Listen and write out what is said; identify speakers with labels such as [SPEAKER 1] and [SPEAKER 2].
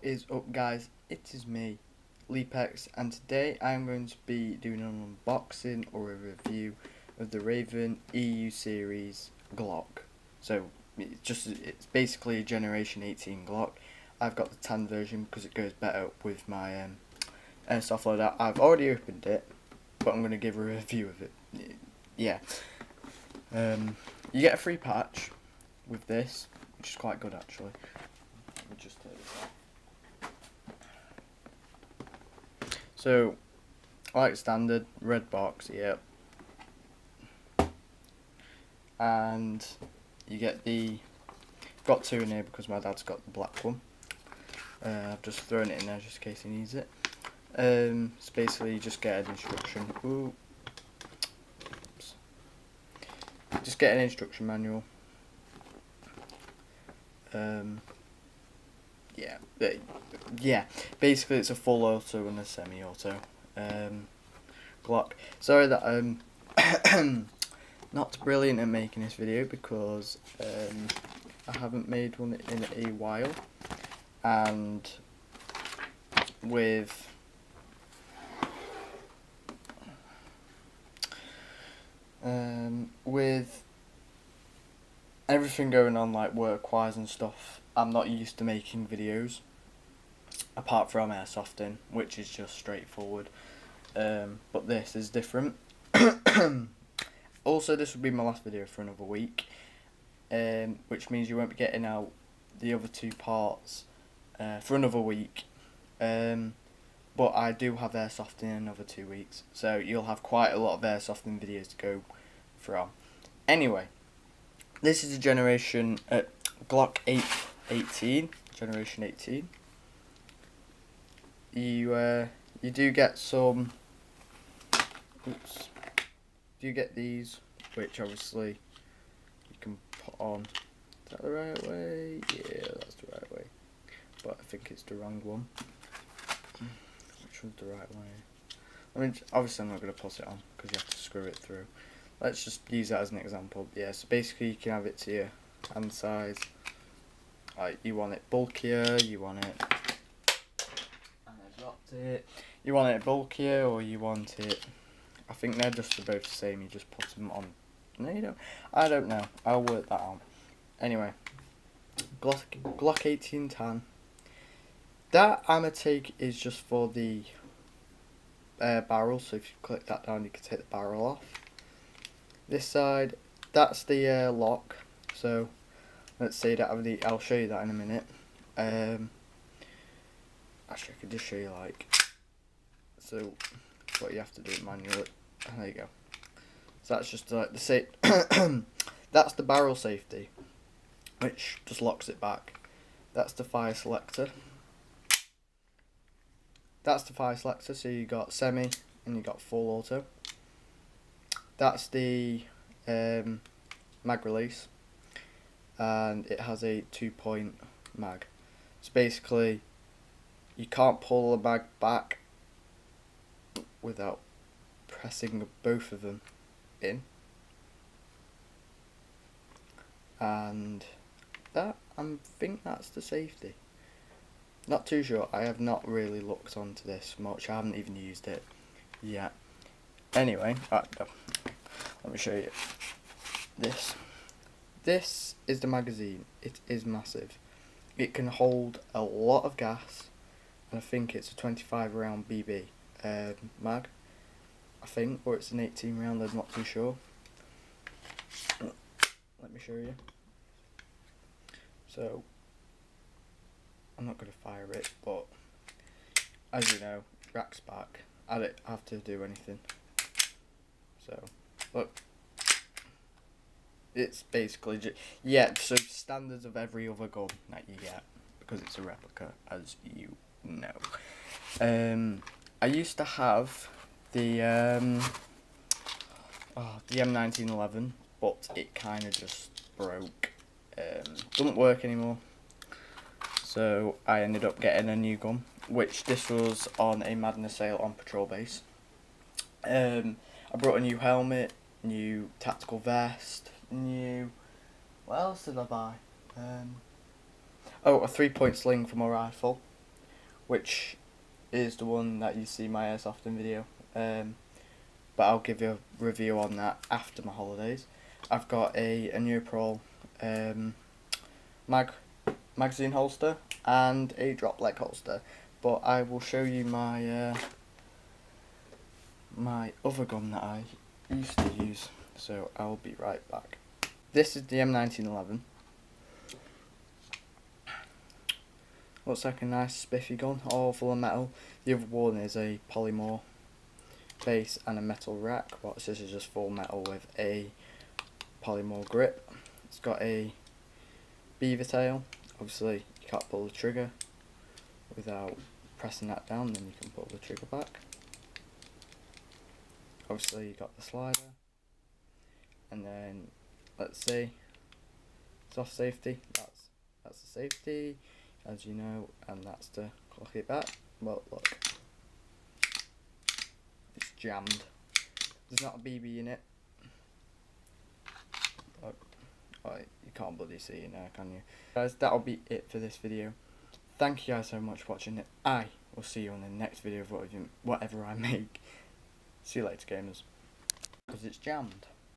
[SPEAKER 1] is up, guys? It is me, Leapex, and today I'm going to be doing an unboxing or a review of the Raven EU series Glock. So it's basically a Generation 18 Glock. I've got the tan version because it goes better with my airsoft loader. I've already opened it, but I'm going to give a review of it. Yeah. You get a free patch with this, which is quite good actually. Let me just take this out. So, like standard, red box, yep. And you get got two in here because my dad's got the black one. I've just thrown it in there just in case he needs it. So basically you just get an instruction. Oops. Just get an instruction manual. Yeah, basically it's a full auto and a semi-auto Glock. Sorry that I'm not brilliant at making this video because I haven't made one in a while, and with everything going on like work-wise and stuff, I'm not used to making videos apart from airsofting, which is just straightforward, but this is different. Also, this will be my last video for another week, which means you won't be getting out the other two parts for another week, but I do have airsofting in another 2 weeks, so you'll have quite a lot of airsofting videos to go from. Anyway, this is a generation Glock 18, generation 18. You do get some. Oops. You get these, which obviously you can put on. Is that the right way? Yeah, that's the right way. But I think it's the wrong one. Which one's the right way? I mean, obviously I'm not going to put it on because you have to screw it through. Let's just use that as an example. Yeah, so basically you can have it to your hand size. Like, you want it bulkier, you want it. And I dropped it. You want it bulkier or you want it. I think they're just both the same. You just put them on. No, you don't. I don't know. I'll work that out. Anyway, Glock 18 tan. That ammo take is just for the barrel. So if you click that down, you can take the barrel off. This side, that's the lock. So let's say that I'll show you that in a minute. Actually, I could just show you like. So what you have to do manually. There you go. So that's just like the that's the barrel safety, which just locks it back. That's the fire selector. That's the fire selector. So you got semi and you got full auto. That's the mag release, and it has a 2-point mag. So basically, you can't pull the mag back without pressing both of them in, and I think that's the safety. Not too sure. I have not really looked onto this much. I haven't even used it yet. Anyway, let me show you this. This is the magazine. It is massive. It can hold a lot of gas, and I think it's a 25 round BB mag, I think, or it's an 18 round, I'm not too sure. Let me show you. So, I'm not going to fire it, but as you know, rack's back. I don't have to do anything. So, look. It's basically just, yeah, so standards of every other gun that you get, because it's a replica, as you know. I used to have the M1911, but it kind of just broke. Doesn't work anymore. So I ended up getting a new gun, which this was on a madness sale on patrol base. I brought a new helmet, new tactical vest, what else did I buy? Oh, a 3-point sling for my rifle. which is the one that you see my airsoft in video. But I'll give you a review on that after my holidays. I've got a Neopro magazine holster and a drop leg holster, but I will show you my my other gun that I used to use, so I'll be right back. This is the M1911. Looks like a nice spiffy gun, all full of metal. The other one is a polymer base and a metal rack, whilst this is just full metal with a polymer grip. It's got a beaver tail. Obviously you can't pull the trigger without pressing that down, then you can pull the trigger back. Obviously you got the slider, and then let's see, soft safety, that's the safety, as you know, and that's to clock it back. Well, look, it's jammed. There's not a BB in it. Look. Oh, you can't bloody see it now, can you? Guys, that'll be it for this video. Thank you guys so much for watching it. I will see you on the next video of whatever I make. See you later, gamers. Because it's jammed.